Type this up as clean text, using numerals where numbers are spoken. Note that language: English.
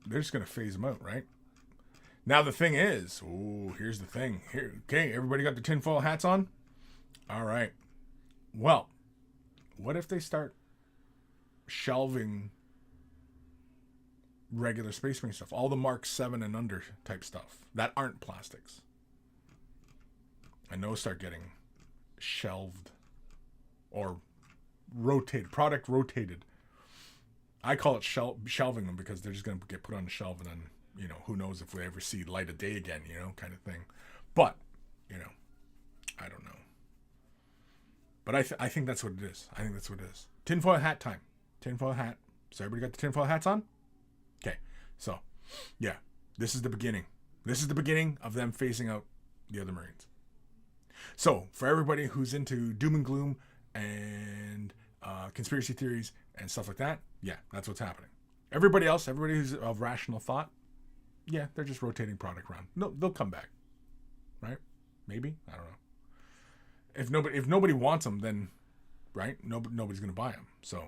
they're just going to phase them out, right? Now the thing is, here's the thing. Okay, everybody got the tinfoil hats on? All right. Well, what if they start shelving regular Space Marine stuff, all the Mark 7 and under type stuff that aren't plastics, and those start getting shelved or rotated, rotated. I call it shelving them because they're just going to get put on the shelf and then, who knows if we ever see light of day again, kind of thing. But, I don't know. But I think that's what it is. I think that's what it is. Tinfoil hat time. Tinfoil hat. So everybody got the tinfoil hats on? Okay. So, yeah. This is the beginning. This is the beginning of them phasing out the other Marines. So, for everybody who's into doom and gloom and conspiracy theories and stuff like that, yeah, that's what's happening. Everybody who's of rational thought, yeah, they're just rotating product around. No, they'll come back, right? Maybe, I don't know. If nobody wants them, then right, nobody's gonna buy them. So